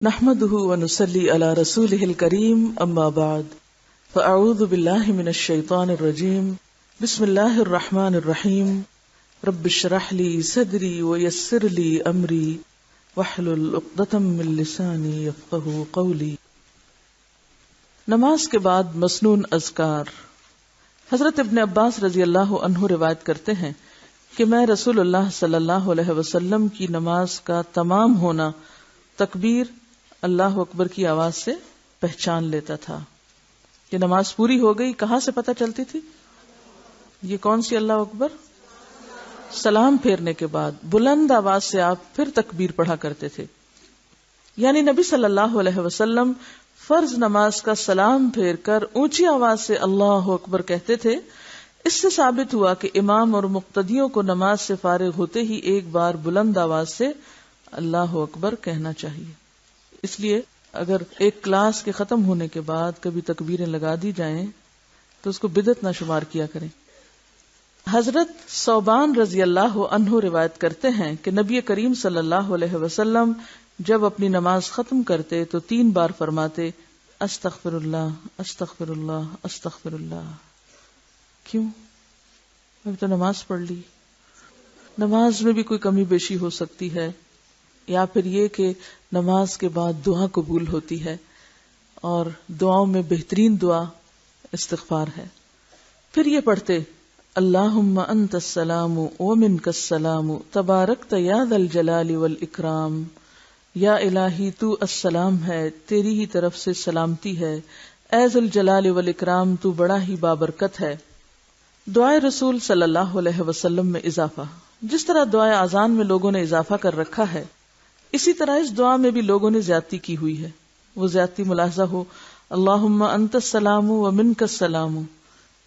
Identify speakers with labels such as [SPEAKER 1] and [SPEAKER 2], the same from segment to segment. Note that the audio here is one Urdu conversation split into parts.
[SPEAKER 1] نحمده ونصلي على رسوله الكريم اما بعد فاعوذ بالله من الشيطان الرجيم بسم الله الرحمن الرحيم رب اشرح لي صدري ويسر لي امري واحلل عقدة من لساني يفقهوا قولي۔ نماز کے بعد مسنون اذکار۔ حضرت ابن عباس رضی اللہ عنہ روایت کرتے ہیں کہ میں رسول اللہ صلی اللہ علیہ وسلم کی نماز کا تمام ہونا تکبیر اللہ اکبر کی آواز سے پہچان لیتا تھا۔ یہ نماز پوری ہو گئی کہاں سے پتہ چلتی تھی؟ یہ کون سی اللہ اکبر؟ سلام پھیرنے کے بعد بلند آواز سے آپ پھر تکبیر پڑھا کرتے تھے۔ یعنی نبی صلی اللہ علیہ وسلم فرض نماز کا سلام پھیر کر اونچی آواز سے اللہ اکبر کہتے تھے۔ اس سے ثابت ہوا کہ امام اور مقتدیوں کو نماز سے فارغ ہوتے ہی ایک بار بلند آواز سے اللہ اکبر کہنا چاہیے۔ اس لیے اگر ایک کلاس کے ختم ہونے کے بعد کبھی تکبیریں لگا دی جائیں تو اس کو بدعت نہ شمار کیا کریں۔ حضرت ثوبان رضی اللہ عنہ روایت کرتے ہیں کہ نبی کریم صلی اللہ علیہ وسلم جب اپنی نماز ختم کرتے تو 3 بار فرماتے استغفر اللہ استغفر اللہ استغفر اللہ۔ کیوں؟ ابھی تو نماز پڑھ لی۔ نماز میں بھی کوئی کمی بیشی ہو سکتی ہے، یا پھر یہ کہ نماز کے بعد دعا قبول ہوتی ہے، اور دعاؤں میں بہترین دعا استغفار ہے۔ پھر یہ پڑھتے اللہم انت السلام ومنک السلام تبارکت یا ذا الجلال والاکرام۔ یا الہی تو السلام ہے، تیری ہی طرف سے سلامتی ہے، اے ذا الجلال والاکرام تو بڑا ہی بابرکت ہے۔ دعائے رسول صلی اللہ علیہ وسلم میں اضافہ۔ جس طرح دعائے اذان میں لوگوں نے اضافہ کر رکھا ہے، اسی طرح اس دعا میں بھی لوگوں نے زیادتی کی ہوئی ہے۔ وہ زیادتی ملاحظہ ہو اللہم انت السلام ومنک السلام۔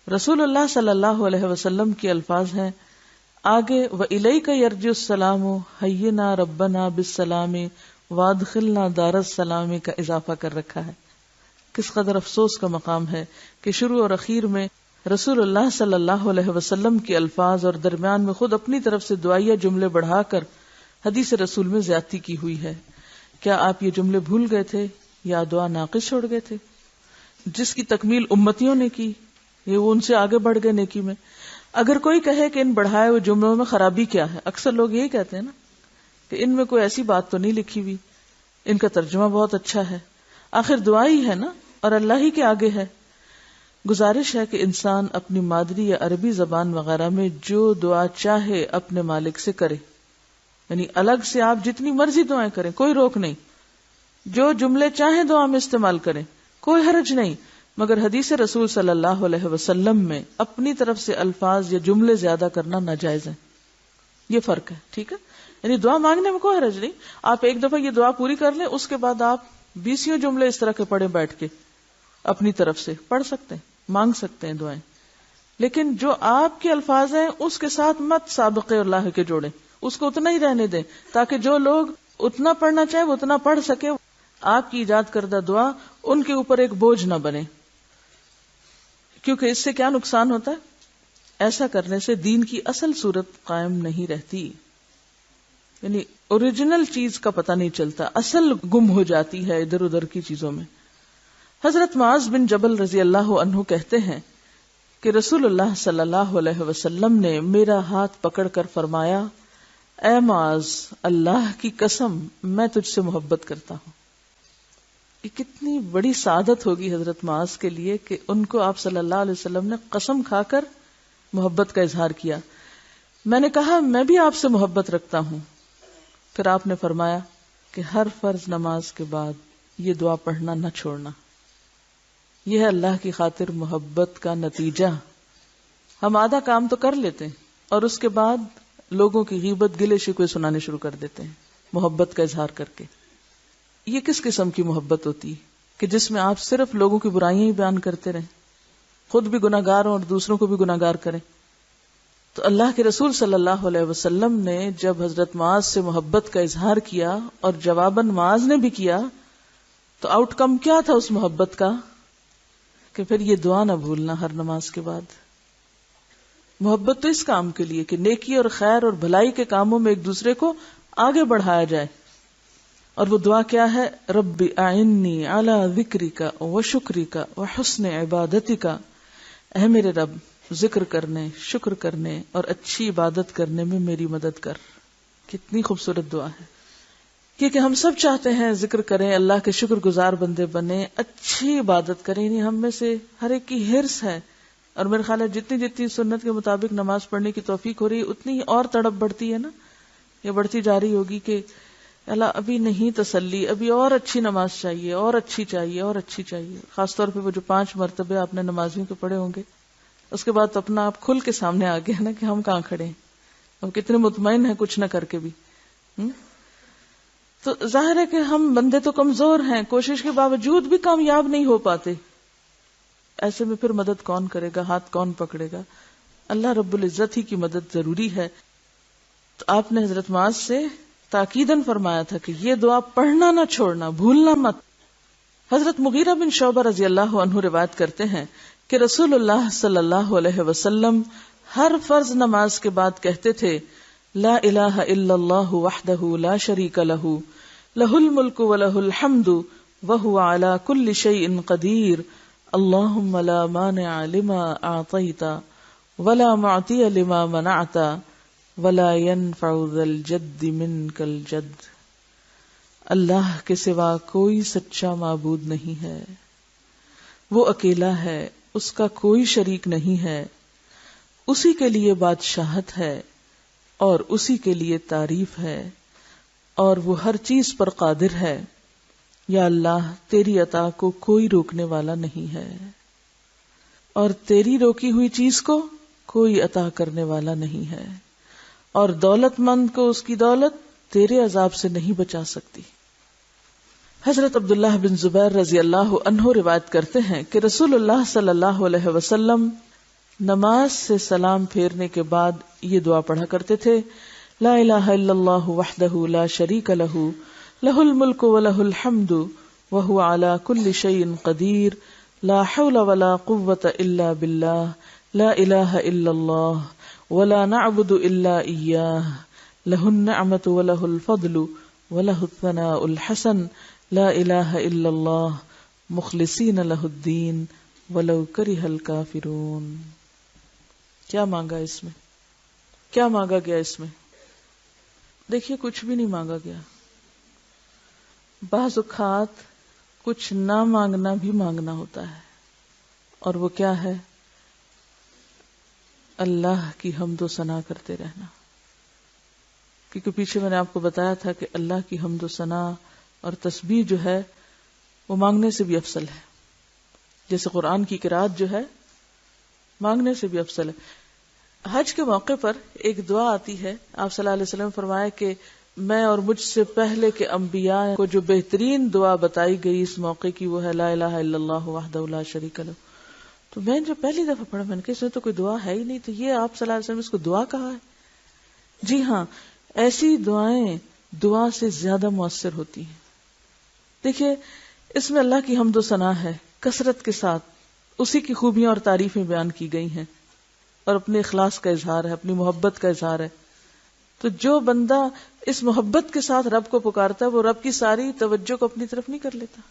[SPEAKER 1] رسول اللہ صلی اللہ علیہ وسلم کے الفاظ ہیں، آگے وَإِلَيْكَ يَرْجِعُ السَّلَامُ حَيِّنَا رَبَّنَا بِالسَّلَامِ وَادْخِلْنَا دَارَ السَّلَامِ کا اضافہ کر رکھا ہے۔ کس قدر افسوس کا مقام ہے کہ شروع اور اخیر میں رسول اللہ صلی اللہ علیہ وسلم کے الفاظ اور درمیان میں خود اپنی طرف سے دعائیہ جملے بڑھا کر حدیث رسول میں زیادتی کی ہوئی ہے۔ کیا آپ یہ جملے بھول گئے تھے یا دعا ناقص چھوڑ گئے تھے؟ جس کی تکمیل امتیوں نے کی، یہ وہ ان سے آگے بڑھ گئے نیکی میں۔ اگر کوئی کہے کہ ان بڑھائے ہوئے جملوں میں خرابی کیا ہے، اکثر لوگ یہی کہتے ہیں نا کہ ان میں کوئی ایسی بات تو نہیں لکھی ہوئی، ان کا ترجمہ بہت اچھا ہے، آخر دعا ہی ہے نا اور اللہ ہی کے آگے ہے۔ گزارش ہے کہ انسان اپنی مادری یا عربی زبان وغیرہ میں جو دعا چاہے اپنے مالک سے کرے، یعنی الگ سے آپ جتنی مرضی دعائیں کریں، کوئی روک نہیں، جو جملے چاہیں دعا میں استعمال کریں، کوئی حرج نہیں، مگر حدیث رسول صلی اللہ علیہ وسلم میں اپنی طرف سے الفاظ یا جملے زیادہ کرنا ناجائز ہے۔ یہ فرق ہے، ٹھیک ہے؟ یعنی دعا مانگنے میں کوئی حرج نہیں، آپ ایک دفعہ یہ دعا پوری کر لیں، اس کے بعد آپ 20 جملے اس طرح کے پڑھیں، بیٹھ کے اپنی طرف سے پڑھ سکتے ہیں، مانگ سکتے ہیں دعائیں، لیکن جو آپ کے الفاظ ہیں اس کے ساتھ مت سابقے اللہ کے جوڑیں، اس کو اتنا ہی رہنے دیں تاکہ جو لوگ اتنا پڑھنا چاہیں وہ اتنا پڑھ سکے، آپ کی ایجاد کردہ دعا ان کے اوپر ایک بوجھ نہ بنے، کیونکہ اس سے کیا نقصان ہوتا ہے؟ ایسا کرنے سے دین کی اصل صورت قائم نہیں رہتی، یعنی اوریجنل چیز کا پتہ نہیں چلتا، اصل گم ہو جاتی ہے ادھر ادھر کی چیزوں میں۔ حضرت معاذ بن جبل رضی اللہ عنہ کہتے ہیں کہ رسول اللہ صلی اللہ علیہ وسلم نے میرا ہاتھ پکڑ کر فرمایا، اے معاذ، اللہ کی قسم میں تجھ سے محبت کرتا ہوں۔ یہ کتنی بڑی سعادت ہوگی حضرت معاذ کے لیے کہ ان کو آپ صلی اللہ علیہ وسلم نے قسم کھا کر محبت کا اظہار کیا۔ میں نے کہا میں بھی آپ سے محبت رکھتا ہوں۔ پھر آپ نے فرمایا کہ ہر فرض نماز کے بعد یہ دعا پڑھنا نہ چھوڑنا۔ یہ ہے اللہ کی خاطر محبت کا نتیجہ۔ ہم آدھا کام تو کر لیتے ہیں اور اس کے بعد لوگوں کی غیبت گلے شکوے سنانے شروع کر دیتے ہیں محبت کا اظہار کر کے۔ یہ کس قسم کی محبت ہوتی ہے کہ جس میں آپ صرف لوگوں کی برائیاں ہی بیان کرتے رہیں، خود بھی گناہگار ہوں اور دوسروں کو بھی گناہگار کریں؟ تو اللہ کے رسول صلی اللہ علیہ وسلم نے جب حضرت معاذ سے محبت کا اظہار کیا اور جواباً معاذ نے بھی کیا، تو آؤٹ کم کیا تھا اس محبت کا؟ کہ پھر یہ دعا نہ بھولنا ہر نماز کے بعد۔ محبت تو اس کام کے لیے کہ نیکی اور خیر اور بھلائی کے کاموں میں ایک دوسرے کو آگے بڑھایا جائے، اور وہ دعا کیا ہے؟ رب اعنی علی ذکرک و شکرک و حسن عبادتک، اے میرے رب ذکر کرنے، شکر کرنے اور اچھی عبادت کرنے میں میری مدد کر۔ کتنی خوبصورت دعا ہے، کیونکہ ہم سب چاہتے ہیں ذکر کریں، اللہ کے شکر گزار بندے بنیں، اچھی عبادت کریں، یعنی ہم میں سے ہر ایک کی حرص ہے، اور میرے خیال ہے جتنی سنت کے مطابق نماز پڑھنے کی توفیق ہو رہی ہے اتنی اور تڑپ بڑھتی ہے نا، یہ بڑھتی جا رہی ہوگی کہ اللہ ابھی نہیں تسلی، ابھی اور اچھی نماز چاہیے، اور اچھی چاہیے، اور اچھی چاہیے۔ خاص طور پہ وہ جو 5 مرتبے آپ نے نمازیوں کے پڑھے ہوں گے، اس کے بعد تو اپنا آپ کھل کے سامنے آ گیا نا کہ ہم کہاں کھڑے ہیں، اب کتنے مطمئن ہیں کچھ نہ کر کے بھی۔ تو ظاہر ہے کہ ہم بندے تو کمزور ہیں، کوشش کے باوجود بھی کامیاب نہیں ہو پاتے، ایسے میں پھر مدد کون کرے گا، ہاتھ کون پکڑے گا؟ اللہ رب العزت ہی کی مدد ضروری ہے۔ تو آپ نے حضرت معاذ سے تاکیداً فرمایا تھا کہ یہ دعا پڑھنا نہ چھوڑنا، بھولنا مت۔ حضرت مغیرہ بن شعبہ رضی اللہ عنہ روایت کرتے ہیں کہ رسول اللہ صلی اللہ علیہ وسلم ہر فرض نماز کے بعد کہتے تھے لا الہ الا اللہ وحدہ لا شریک لہ لہ الملک ولہ الحمد وہو علی کل شیء قدیر اللہم لا مانع لما اعطیت ولا معطی لما منعت ولا ينفع ذا الجد منک الجد۔ اللہ کے سوا کوئی سچا معبود نہیں ہے، وہ اکیلا ہے، اس کا کوئی شریک نہیں ہے، اسی کے لیے بادشاہت ہے اور اسی کے لیے تعریف ہے، اور وہ ہر چیز پر قادر ہے۔ یا اللہ تیری عطا کو کوئی روکنے والا نہیں ہے، اور تیری روکی ہوئی چیز کو کوئی عطا کرنے والا نہیں ہے، اور دولت مند کو اس کی دولت تیرے عذاب سے نہیں بچا سکتی۔ حضرت عبداللہ بن زبیر رضی اللہ عنہ روایت کرتے ہیں کہ رسول اللہ صلی اللہ علیہ وسلم نماز سے سلام پھیرنے کے بعد یہ دعا پڑھا کرتے تھے لا الہ الا اللہ وحدہ لا شریک لہ لہ الملک ولہ الحمد وہو علی کل شیء قدیر لا حول ولا قوة الا باللہ لا الہ الا اللہ ولا نعبد الا ایاہ لہ النعمۃ ولہ الفضل ولہ الثناء الحسن لا الہ الا اللہ مخلصین لہ الدین ولو کرہ الکافرون۔ کیا مانگا اس میں؟ کیا مانگا گیا اس میں؟ دیکھیے کچھ بھی نہیں مانگا گیا۔ بعض اوقات کچھ نہ مانگنا بھی مانگنا ہوتا ہے، اور وہ کیا ہے؟ اللہ کی حمد و ثنا کرتے رہنا، کیونکہ پیچھے میں نے آپ کو بتایا تھا کہ اللہ کی حمد و ثنا اور تسبیح جو ہے وہ مانگنے سے بھی افضل ہے، جیسے قرآن کی قرات جو ہے مانگنے سے بھی افضل ہے۔ حج کے موقع پر ایک دعا آتی ہے، آپ صلی اللہ علیہ وسلم فرمایا کہ میں اور مجھ سے پہلے کے انبیاء کو جو بہترین دعا بتائی گئی اس موقع کی وہ ہے لا الہ الا اللہ وحدہ لا شریک لہ۔ تو میں جب پہلی دفعہ پڑھا میں نے کہا اس میں تو کوئی دعا ہے ہی نہیں، تو یہ آپ صلی اللہ علیہ وسلم اس کو دعا کہا ہے؟ جی ہاں، ایسی دعائیں دعا سے زیادہ مؤثر ہوتی ہیں۔ دیکھیے اس میں اللہ کی حمد و ثنا ہے، کثرت کے ساتھ اسی کی خوبیاں اور تعریفیں بیان کی گئی ہیں، اور اپنے اخلاص کا اظہار ہے، اپنی محبت کا اظہار ہے۔ تو جو بندہ اس محبت کے ساتھ رب کو پکارتا ہے وہ رب کی ساری توجہ کو اپنی طرف نہیں کر لیتا،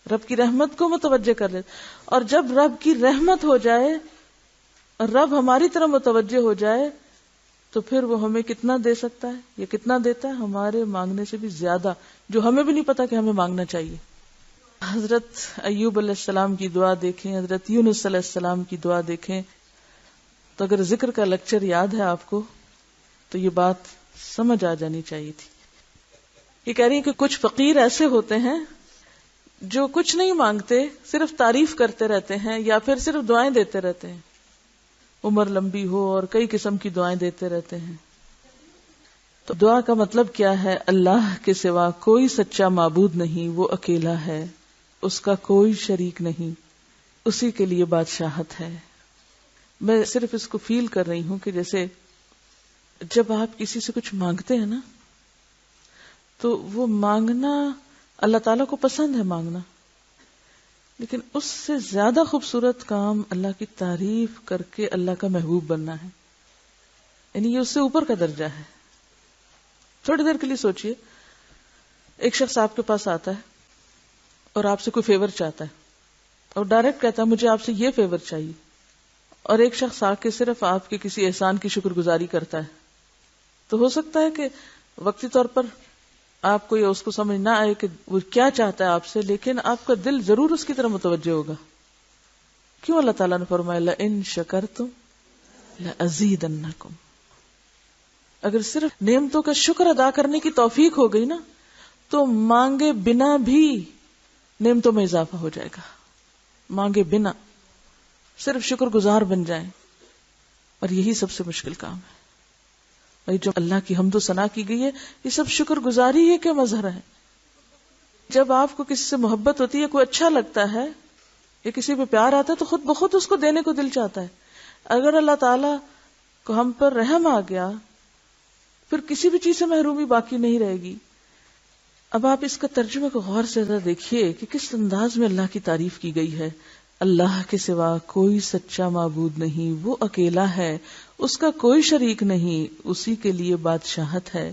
[SPEAKER 1] رب کی رحمت کو متوجہ کر لیتا، اور جب رب کی رحمت ہو جائے اور رب ہماری طرف متوجہ ہو جائے تو پھر وہ ہمیں کتنا دے سکتا ہے، یہ کتنا دیتا ہے؟ ہمارے مانگنے سے بھی زیادہ، جو ہمیں بھی نہیں پتا کہ ہمیں مانگنا چاہیے۔ حضرت ایوب علیہ السلام کی دعا دیکھیں، حضرت یونس علیہ السلام کی دعا دیکھیں، تو اگر ذکر کا لیکچر یاد ہے آپ کو تو یہ بات سمجھ آ جانی چاہیے تھی۔ یہ کہہ رہی ہیں کہ کچھ فقیر ایسے ہوتے ہیں جو کچھ نہیں مانگتے، صرف تعریف کرتے رہتے ہیں یا پھر صرف دعائیں دیتے رہتے ہیں، عمر لمبی ہو اور کئی قسم کی دعائیں دیتے رہتے ہیں۔ تو دعا کا مطلب کیا ہے؟ اللہ کے سوا کوئی سچا معبود نہیں، وہ اکیلا ہے، اس کا کوئی شریک نہیں، اسی کے لیے بادشاہت ہے۔ میں صرف اس کو فیل کر رہی ہوں کہ جیسے جب آپ کسی سے کچھ مانگتے ہیں نا تو وہ مانگنا اللہ تعالیٰ کو پسند ہے مانگنا، لیکن اس سے زیادہ خوبصورت کام اللہ کی تعریف کر کے اللہ کا محبوب بننا ہے، یعنی یہ اس سے اوپر کا درجہ ہے۔ تھوڑی دیر کے لیے سوچئے، ایک شخص آپ کے پاس آتا ہے اور آپ سے کوئی فیور چاہتا ہے اور ڈائریکٹ کہتا ہے مجھے آپ سے یہ فیور چاہیے، اور ایک شخص آ کے صرف آپ کے کسی احسان کی شکر گزاری کرتا ہے، تو ہو سکتا ہے کہ وقتی طور پر آپ کو یا اس کو سمجھ نہ آئے کہ وہ کیا چاہتا ہے آپ سے، لیکن آپ کا دل ضرور اس کی طرف متوجہ ہوگا. کیوں اللہ تعالیٰ نے فرمایا لئن شکرتم لأزیدنکم. اگر صرف نعمتوں کا شکر ادا کرنے کی توفیق ہو گئی نا تو مانگے بنا بھی نعمتوں میں اضافہ ہو جائے گا. مانگے بنا صرف شکر گزار بن جائیں، اور یہی سب سے مشکل کام ہے. اور جو اللہ کی حمد و ثنا کی گئی ہے یہ سب شکر گزاری ہے کہ مظہر ہے. جب آپ کو کسی سے محبت ہوتی ہے، کوئی اچھا لگتا ہے یا کسی پہ پیار آتا ہے تو خود بخود اس کو دینے کو دل چاہتا ہے. اگر اللہ تعالیٰ کو ہم پر رحم آ گیا پھر کسی بھی چیز سے محرومی باقی نہیں رہے گی. اب آپ اس کا ترجمے کو غور سے ذرا دیکھیے کہ کس انداز میں اللہ کی تعریف کی گئی ہے. اللہ کے سوا کوئی سچا معبود نہیں، وہ اکیلا ہے، اس کا کوئی شریک نہیں، اسی کے لیے بادشاہت ہے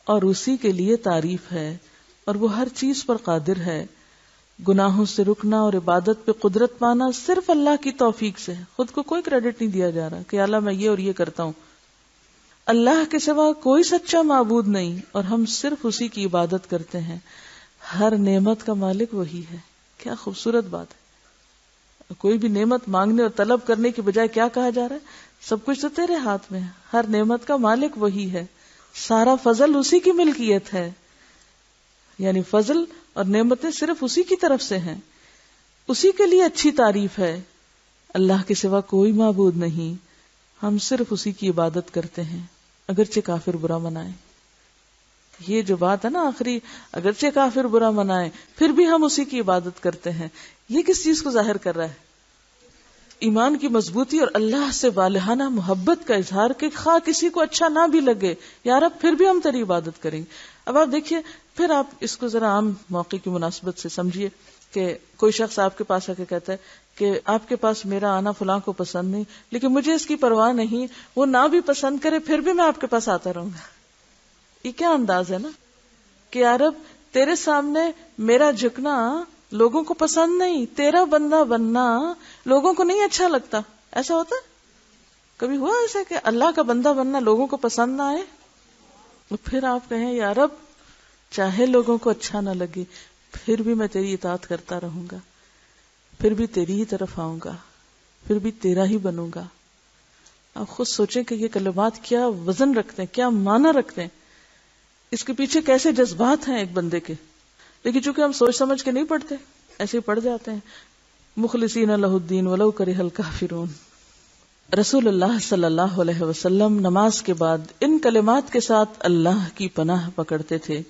[SPEAKER 1] اور اسی کے لیے تعریف ہے، اور وہ ہر چیز پر قادر ہے. گناہوں سے رکنا اور عبادت پہ قدرت پانا صرف اللہ کی توفیق سے ہے. خود کو کوئی کریڈٹ نہیں دیا جا رہا کہ اللہ میں یہ اور یہ کرتا ہوں. اللہ کے سوا کوئی سچا معبود نہیں اور ہم صرف اسی کی عبادت کرتے ہیں. ہر نعمت کا مالک وہی ہے. کیا خوبصورت بات ہے. کوئی بھی نعمت مانگنے اور طلب کرنے کی بجائے کیا کہا جا رہا ہے؟ سب کچھ تو تیرے ہاتھ میں ہے، ہر نعمت کا مالک وہی ہے، سارا فضل اسی کی ملکیت ہے. یعنی فضل اور نعمتیں صرف اسی کی طرف سے ہیں، اسی کے لیے اچھی تعریف ہے. اللہ کے سوا کوئی معبود نہیں، ہم صرف اسی کی عبادت کرتے ہیں اگرچہ کافر برا منائے. یہ جو بات ہے نا آخری، اگرچہ کافر برا منائے پھر بھی ہم اسی کی عبادت کرتے ہیں، یہ کس چیز کو ظاہر کر رہا ہے؟ ایمان کی مضبوطی اور اللہ سے والہانہ محبت کا اظہار کہ خواہ کسی کو اچھا نہ بھی لگے یا رب پھر بھی ہم تیری عبادت کریں گے. اب آپ دیکھیے، پھر آپ اس کو ذرا عام موقع کی مناسبت سے سمجھیے کہ کوئی شخص آپ کے پاس آ کے کہتا ہے کہ آپ کے پاس میرا آنا فلاں کو پسند نہیں، لیکن مجھے اس کی پرواہ نہیں، وہ نہ بھی پسند کرے پھر بھی میں آپ کے پاس آتا رہوں گا. یہ کیا انداز ہے نا کہ یا رب تیرے سامنے میرا جھکنا لوگوں کو پسند نہیں، تیرا بندہ بننا لوگوں کو نہیں اچھا لگتا. ایسا ہوتا ہے؟ کبھی ہوا ایسا کہ اللہ کا بندہ بننا لوگوں کو پسند نہ آئے؟ پھر آپ کہیں یا رب چاہے لوگوں کو اچھا نہ لگے پھر بھی میں تیری اطاعت کرتا رہوں گا، پھر بھی تیری ہی طرف آؤں گا، پھر بھی تیرا ہی بنوں گا. آپ خود سوچیں کہ یہ کلمات کیا وزن رکھتے ہیں، کیا معنی رکھتے ہیں، اس کے پیچھے کیسے جذبات ہیں ایک بندے کے. لیکن چونکہ ہم سوچ سمجھ کے نہیں پڑھتے، ایسے ہی پڑھ جاتے ہیں. مخلصین لہ الدین ولو کرہ الکافرون. رسول اللہ صلی اللہ علیہ وسلم نماز کے بعد ان کلمات کے ساتھ اللہ کی پناہ پکڑتے تھے.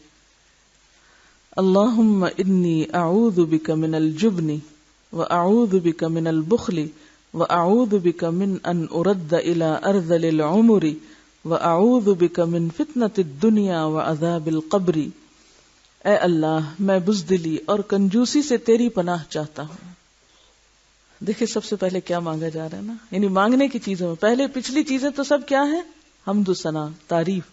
[SPEAKER 1] اللہم انی اعوذ بک من الجبن واعوذ بک من البخل واعوذ بک من ان ارد الى ارذل العمر واعوذ بک من فتنة الدنیا وعذاب القبر. اے اللہ میں بزدلی اور کنجوسی سے تیری پناہ چاہتا ہوں. دیکھیں سب سے پہلے کیا مانگا جا رہا ہے نا، یعنی مانگنے کی چیزوں میں پہلے پچھلی چیزیں تو سب کیا ہیں؟ حمد و ثنا، تعریف.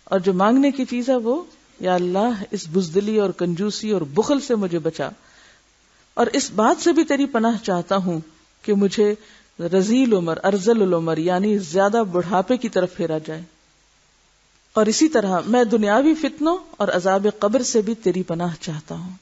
[SPEAKER 1] اور جو مانگنے کی چیز ہے وہ یا اللہ اس بزدلی اور کنجوسی اور بخل سے مجھے بچا، اور اس بات سے بھی تیری پناہ چاہتا ہوں کہ مجھے رذیل عمر، ارذل العمر یعنی زیادہ بڑھاپے کی طرف پھیرا جائے. اور اسی طرح میں دنیاوی فتنوں اور عذاب قبر سے بھی تیری پناہ چاہتا ہوں.